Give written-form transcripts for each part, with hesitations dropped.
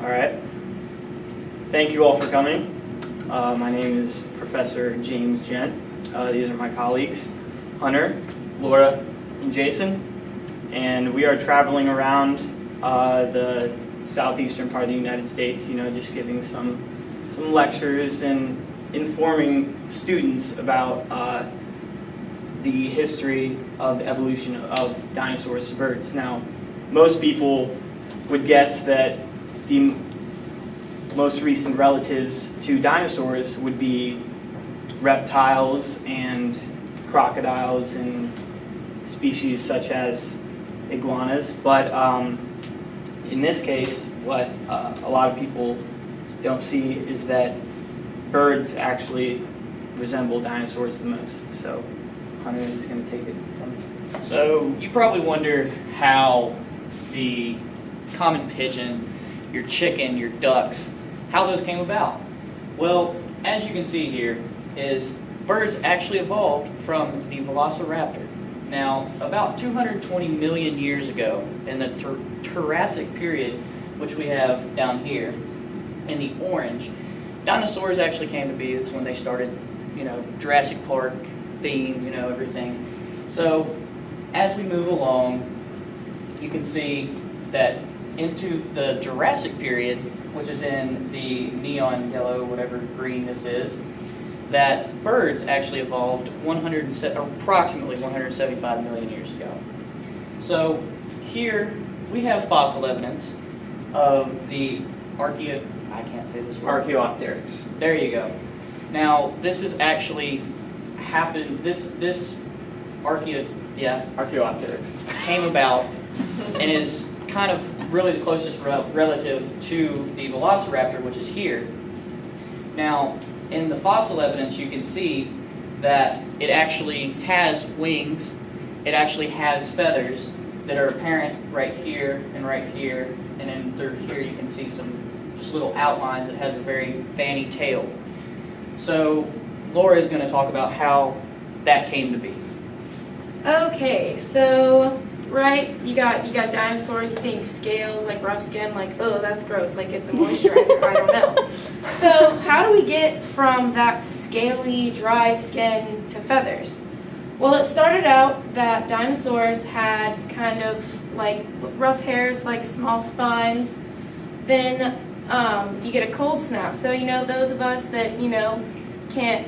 All right. Thank you all for coming. My name is Professor James Gent. These are my colleagues, Hunter, Laura, and Jason. And we are traveling around the southeastern part of the United States, just giving some lectures and informing students about the history of the evolution of dinosaurs to birds. Now, most people would guess that the most recent relatives to dinosaurs would be reptiles and crocodiles and species such as iguanas. But in this case, what a lot of people don't see is that birds actually resemble dinosaurs the most. So Hunter is going to take it from me. So you probably wonder how the common pigeon, your chicken, your ducks, how those came about. Well, as you can see here, is birds actually evolved from the velociraptor. Now, about 220 million years ago, in the Jurassic period, which we have down here in the orange, dinosaurs actually came to be. It's when they started, Jurassic Park theme, everything. So, as we move along, you can see that into the Jurassic period, which is in the neon yellow, whatever green this is, that birds actually evolved approximately 175 million years ago. So here we have fossil evidence of the Archaeopteryx. There you go. Now this has actually happened. This Archaeopteryx came about and is kind of really the closest relative to the velociraptor, which is here. Now, in the fossil evidence, you can see that it actually has wings, it actually has feathers that are apparent right here, and then through here you can see some just little outlines. It has a very fanny tail. So, Laura is going to talk about how that came to be. Okay, so you got dinosaurs, you think scales, like rough skin, like, oh, that's gross, like it's a moisturizer, I don't know. So how do we get from that scaly, dry skin to feathers? Well, it started out that dinosaurs had kind of like rough hairs, like small spines. Then you get a cold snap. So, those of us that, can't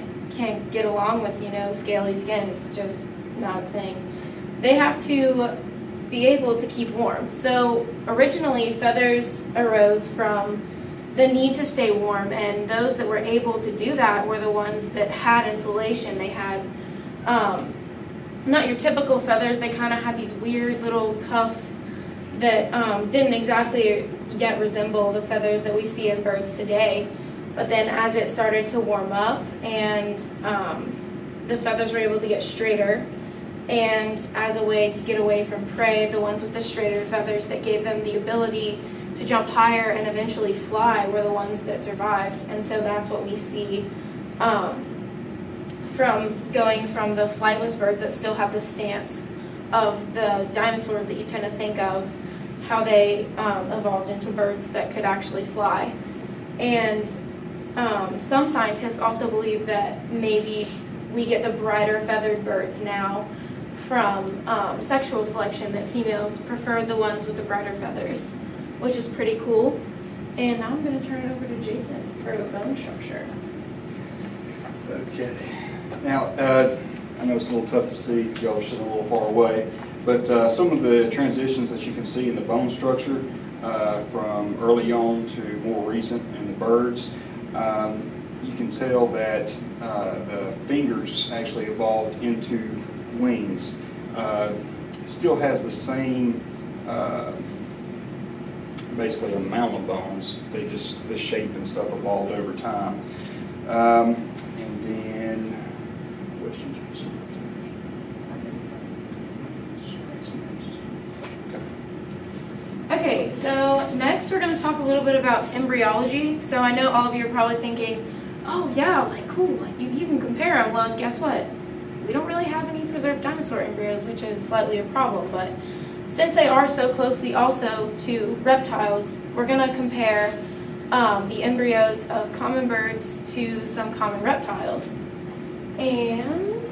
get along with, scaly skin, it's just not a thing. They have to be able to keep warm. So originally feathers arose from the need to stay warm, and those that were able to do that were the ones that had insulation. They had not your typical feathers. They kind of had these weird little tufts that didn't exactly yet resemble the feathers that we see in birds today. But then as it started to warm up and the feathers were able to get straighter, and as a way to get away from prey, the ones with the straighter feathers that gave them the ability to jump higher and eventually fly were the ones that survived. And so that's what we see from going from the flightless birds that still have the stance of the dinosaurs that you tend to think of, how they evolved into birds that could actually fly. And some scientists also believe that maybe we get the brighter feathered birds now from sexual selection, that females prefer the ones with the brighter feathers, which is pretty cool. And now I'm going to turn it over to Jason for the bone structure. Okay. Now, I know it's a little tough to see because y'all are sitting a little far away, but some of the transitions that you can see in the bone structure from early on to more recent in the birds, you can tell that the fingers actually evolved into wings. Still has the same basically amount of bones. The shape and stuff evolved over time. And then questions. Okay, so next we're going to talk a little bit about embryology. So I know all of you are probably thinking, oh yeah, like cool, like you can compare them. Well, guess what? We don't really have any preserved dinosaur embryos, which is slightly a problem. But since they are so closely also to reptiles, we're going to compare the embryos of common birds to some common reptiles. And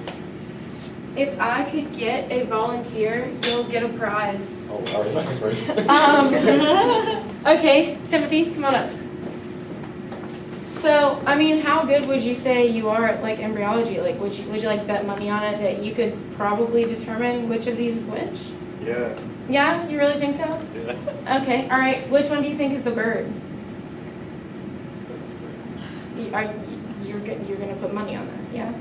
if I could get a volunteer, you'll get a prize. Oh, I was talking first. Okay, Timothy, come on up. So, I mean, how good would you say you are at like embryology? Like, would you like bet money on it that you could probably determine which of these is which? Yeah. Yeah, you really think so? Yeah. Okay, all right. Which one do you think is the bird? You're gonna put money on that, yeah?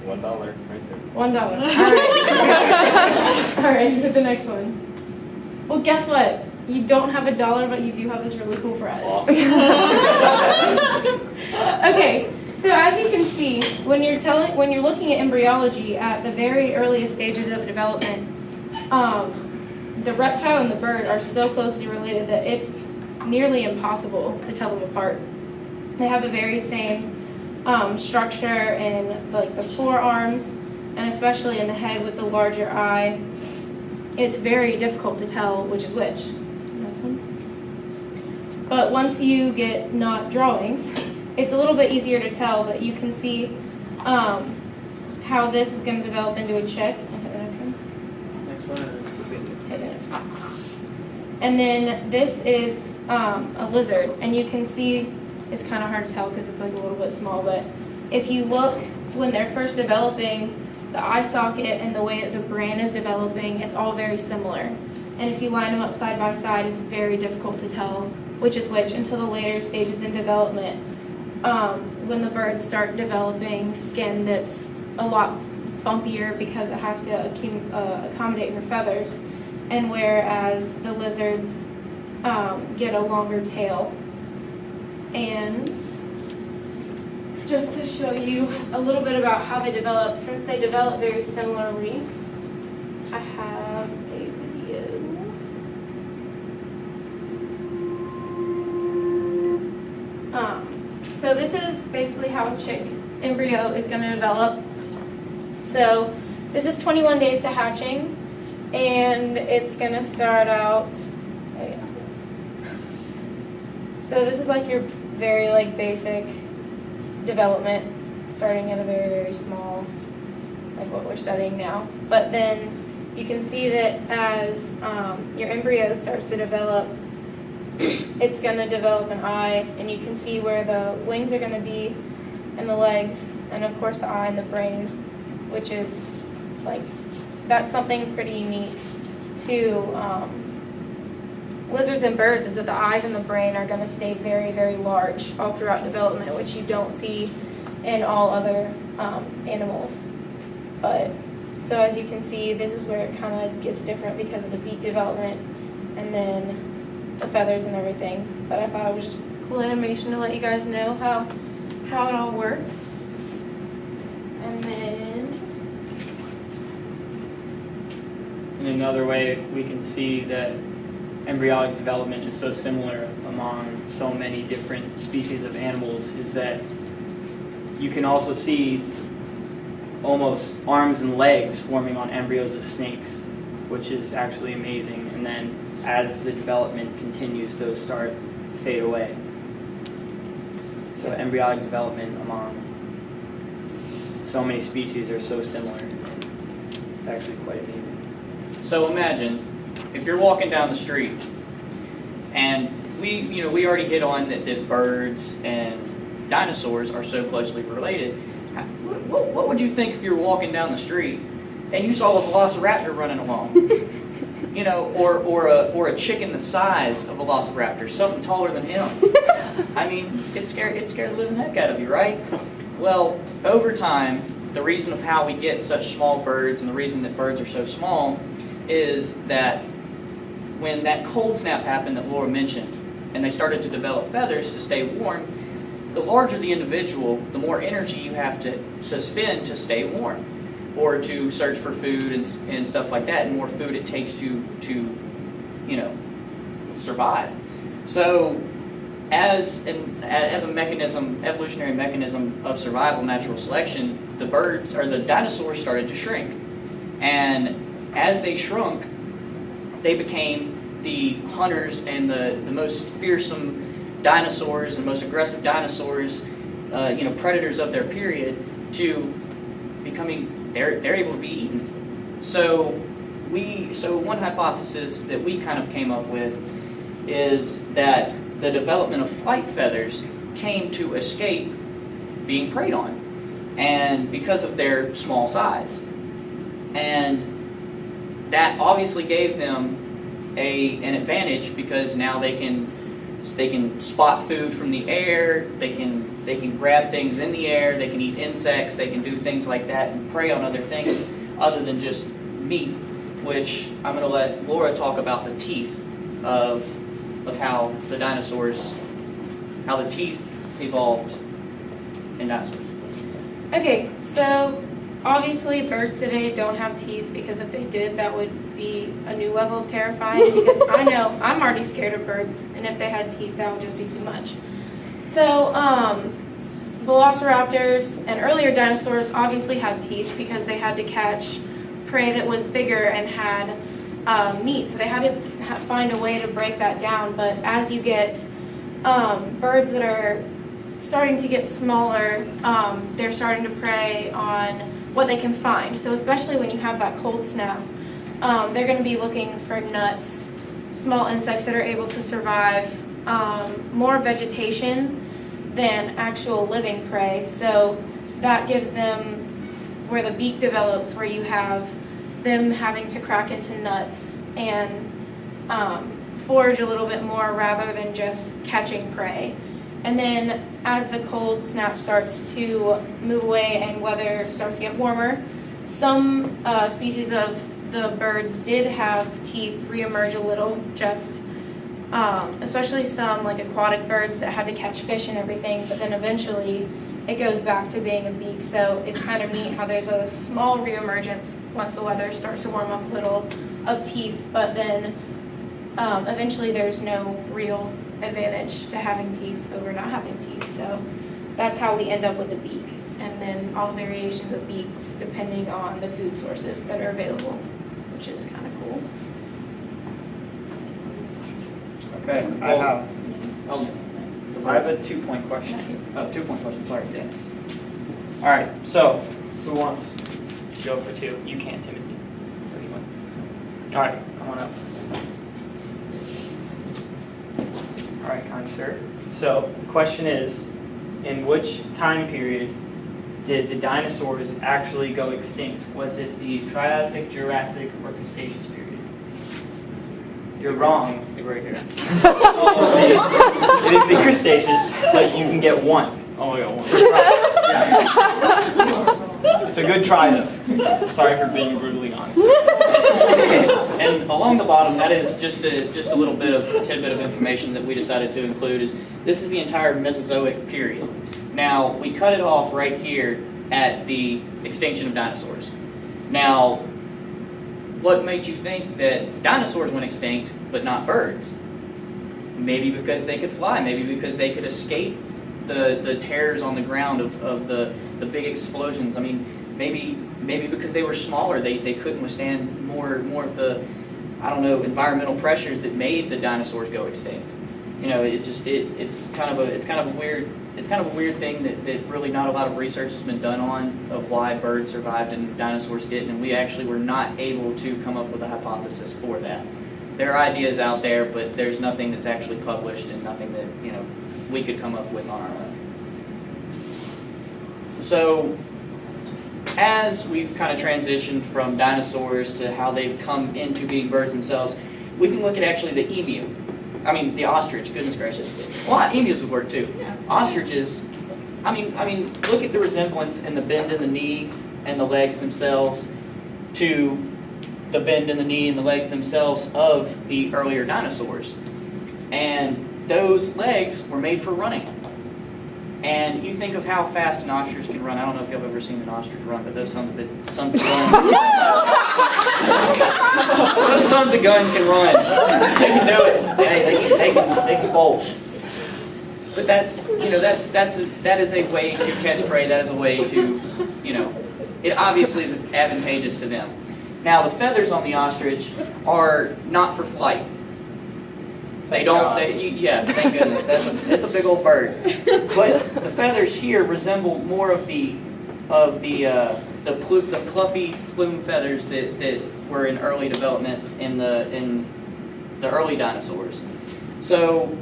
$1 right there. $1. All right. All right, you put the next one. Well, guess what? You don't have $1, but you do have this really cool prize. Awesome. Okay, so as you can see, when you're looking at embryology at the very earliest stages of development, the reptile and the bird are so closely related that it's nearly impossible to tell them apart. They have the very same structure in like the forearms, and especially in the head with the larger eye. It's very difficult to tell which is which. But once you get not drawings, it's a little bit easier to tell, but you can see how this is going to develop into a chick. Next one. And then this is a lizard, and you can see it's kind of hard to tell because it's like a little bit small, but if you look when they're first developing, the eye socket and the way that the brain is developing, it's all very similar. And if you line them up side by side, it's very difficult to tell which is which until the later stages in development, when the birds start developing skin that's a lot bumpier because it has to accommodate her feathers, and whereas the lizards get a longer tail. And just to show you a little bit about how they develop, since they develop very similarly, I have a video. So this is basically how a chick embryo is going to develop. So this is 21 days to hatching, and it's going to start out. So this is like your very like basic development, starting at a very, very small, like what we're studying now. But then you can see that as your embryo starts to develop, it's going to develop an eye, and you can see where the wings are going to be, and the legs, and of course the eye and the brain, which is like, that's something pretty unique to lizards and birds, is that the eyes and the brain are going to stay very, very large all throughout development, which you don't see in all other animals. But so as you can see, this is where it kind of gets different because of the beak development and then the feathers and everything. But I thought it was just cool animation to let you guys know how it all works. And then In another way, we can see that embryonic development is so similar among so many different species of animals is that you can also see almost arms and legs forming on embryos of snakes, which is actually amazing. And then as the development continues, those start to fade away. So embryonic development among so many species are so similar. It's actually quite amazing. So imagine if you're walking down the street, and we already hit on that birds and dinosaurs are so closely related. What would you think if you were walking down the street and you saw a velociraptor running along? Or a chicken the size of a velociraptor, something taller than him. I mean, it scared the living heck out of you, right? Well, over time, the reason of how we get such small birds and the reason that birds are so small is that when that cold snap happened that Laura mentioned, and they started to develop feathers to stay warm, the larger the individual, the more energy you have to spend to stay warm, or to search for food and stuff like that, and more food it takes to survive. So as a mechanism, evolutionary mechanism of survival, natural selection, the birds or the dinosaurs started to shrink. And as they shrunk, they became the hunters and the most fearsome dinosaurs and most aggressive dinosaurs, predators of their period, to becoming they're able to be eaten. So one hypothesis that we kind of came up with is that the development of flight feathers came to escape being preyed on, and because of their small size. And that obviously gave them an advantage, because now they can spot food from the air, they can grab things in the air, they can eat insects, they can do things like that and prey on other things other than just meat, which I'm going to let Laura talk about the teeth of how the teeth evolved in dinosaurs. Okay, so obviously birds today don't have teeth, because if they did, that would be a new level of terrifying, because I know I'm already scared of birds, and if they had teeth, that would just be too much. So velociraptors and earlier dinosaurs obviously had teeth, because they had to catch prey that was bigger and had meat, so they had to find a way to break that down. But as you get birds that are starting to get smaller, they're starting to prey on what they can find. So especially when you have that cold snap, they're going to be looking for nuts, small insects that are able to survive, more vegetation than actual living prey. So that gives them where the beak develops, where you have them having to crack into nuts and forage a little bit more rather than just catching prey. And then as the cold snap starts to move away and weather starts to get warmer, some species of the birds did have teeth reemerge a little, just especially some like aquatic birds that had to catch fish and everything, but then eventually it goes back to being a beak. So it's kind of neat how there's a small reemergence once the weather starts to warm up a little of teeth, but then eventually there's no real advantage to having teeth over not having teeth. So that's how we end up with the beak, and then all the variations of beaks depending on the food sources that are available, which is kind of cool. Okay, Well, I have a 2-point question. Oh, 2-point question, sorry. Yes. All right, so who wants to go for 2? You can't, Timothy. Or anyone. All right, come on up. All right, kind sir. So the question is, in which time period did the dinosaurs actually go extinct? Was it the Triassic, Jurassic, or Cretaceous period? You're wrong. Right here. It is the Cretaceous, but you can get 1. Oh, I got one. Yeah. It's a good try, though. Sorry for being brutally honest. Okay, and along the bottom, that is just a little bit of a tidbit of information that we decided to include. Is this is the entire Mesozoic period. Now, we cut it off right here at the extinction of dinosaurs. Now, what made you think that dinosaurs went extinct but not birds? Maybe because they could fly, maybe because they could escape the tears on the ground of the big explosions. I mean, maybe because they were smaller, they couldn't withstand more of the, I don't know, environmental pressures that made the dinosaurs go extinct. You know, it's kind of a weird thing that really not a lot of research has been done on, of why birds survived and dinosaurs didn't, and we actually were not able to come up with a hypothesis for that. There are ideas out there, but there's nothing that's actually published and nothing that, we could come up with on our own. So, as we've kind of transitioned from dinosaurs to how they've come into being birds themselves, we can look at actually the ostrich, goodness gracious. Well, emus would work too. Ostriches, I mean, look at the resemblance in the bend in the knee and the legs themselves to the bend in the knee and the legs themselves of the earlier dinosaurs. And those legs were made for running. And you think of how fast an ostrich can run. I don't know if you've ever seen an ostrich run, but those sons of guns. Those sons of guns can run. They can do it. They can bolt. But that is a way to catch prey. That is a way to, it obviously is advantageous to them. Now, the feathers on the ostrich are not for flight. They don't, yeah, thank goodness, it's a big old bird. But the feathers here resemble more of the fluffy plume feathers that were in early development in the early dinosaurs. So,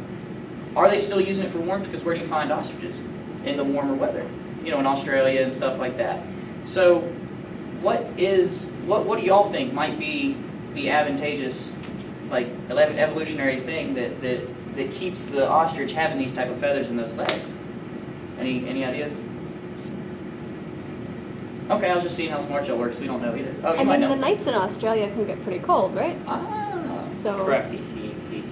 are they still using it for warmth? Because where do you find ostriches? In the warmer weather, in Australia and stuff like that. So, what do y'all think might be the advantageous, like, evolutionary thing that keeps the ostrich having these type of feathers in those legs? Any ideas? Okay, I was just seeing how smart y'all works. We don't know either. Oh, you I might mean, the know. nights in Australia can get pretty cold, right? Ah, So Correct.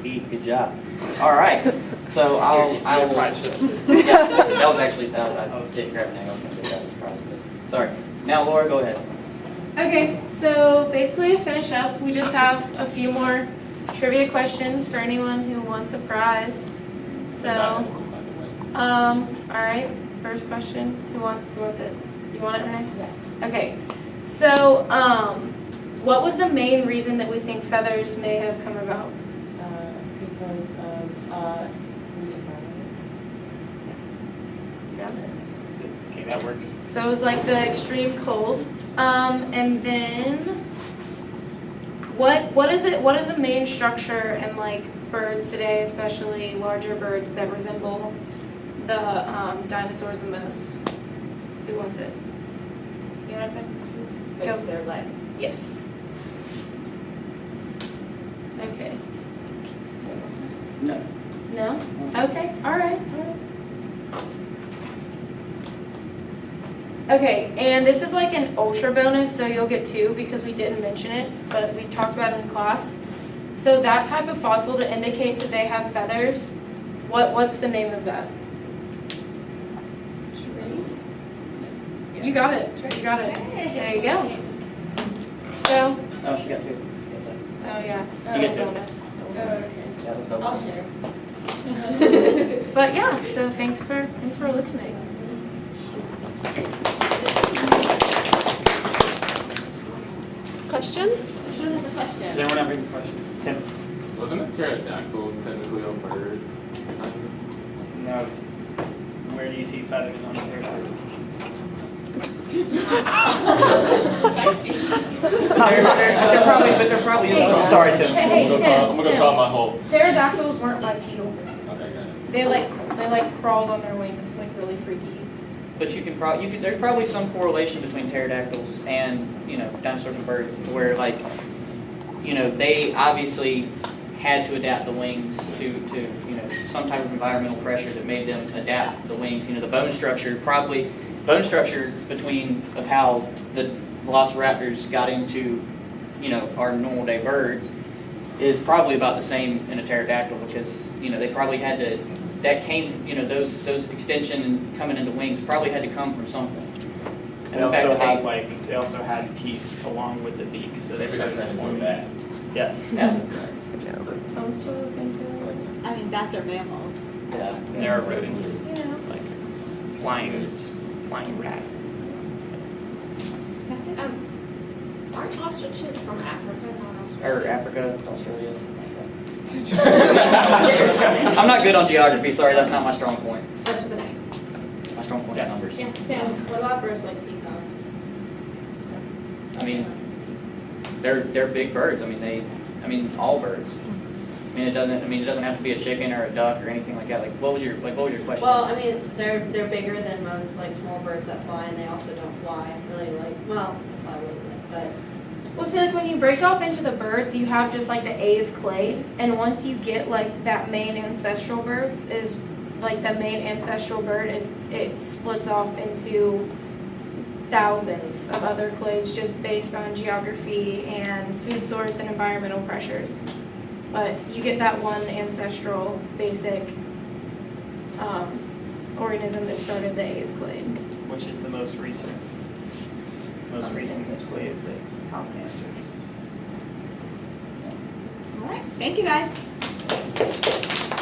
good job. All right, so I'll Yeah, prize for that. yeah, that was actually I didn't grab anything. I was going to say that was a surprise, but sorry. Now, Laura, go ahead. Okay, so basically to finish up, we just have a few more trivia questions for anyone who wants a prize. So, all right, first question. Who wants it? You want it, Renee? Yes. Okay, so what was the main reason that we think feathers may have come about? Because of the environment. Okay, that works. So it was like the extreme cold. And then what is it? What is the main structure in like birds today, especially larger birds that resemble the dinosaurs the most? Who wants it? You know what I mean? Go. Their legs. Yes. Okay. No. No? Okay. All right. Okay, and this is like an ultra bonus, so you'll get 2 because we didn't mention it, but we talked about it in class. So that type of fossil that indicates that they have feathers, what's the name of that? Trace. You got it. You got it. There you go. So, Oh, she got 2. oh yeah, You get 2. bonus. That was double. I'll share. But yeah, so thanks for listening. questions? Who has a question? Does anyone have any questions? Tim? Wasn't a pterodactyl technically a bird? No. Where do you see feathers on a pterodactyl? They're probably in I'm some. sorry, Tim. Hey, I'm gonna Tim. call my whole. Pterodactyls weren't bipedal. Okay, got it. They crawled on their wings, like really freaky. But there's probably some correlation between pterodactyls and, dinosaurs and birds, to where, like, they obviously had to adapt the wings to some type of environmental pressure that made them adapt the wings. The bone structure between of how the velociraptors got into, our normal day birds is probably about the same in a pterodactyl, because, they probably had to, that came, those extension and coming into wings probably had to come from something. They And the fact also that had they also had teeth along with the beak, so they Maybe started they're trying to do forming. that. Yes. Yeah. I mean, bats are mammals. Yeah. And there are rodents, You know. like flying rat. Aren't ostriches from Africa, not Australia? Or Africa, Australia, something like that. I'm not good on geography, sorry, that's not my strong point. Starts with an A. My strong point is Yes. numbers. Yeah. What about birds like peacocks? I mean, they're big birds. All birds. It doesn't have to be a chicken or a duck or anything like that. Like, what was your question? Well, I mean, they're bigger than most like small birds that fly, and they also don't fly really they fly a little bit, but Well, see, like when you break off into the birds, you have just like the ave clade, and once you get like that main ancestral bird is it splits off into thousands of other clades just based on geography and food source and environmental pressures. But you get that one ancestral basic organism that started the ave clade. Which is the most recent slave that common answers. All right. Thank you, guys.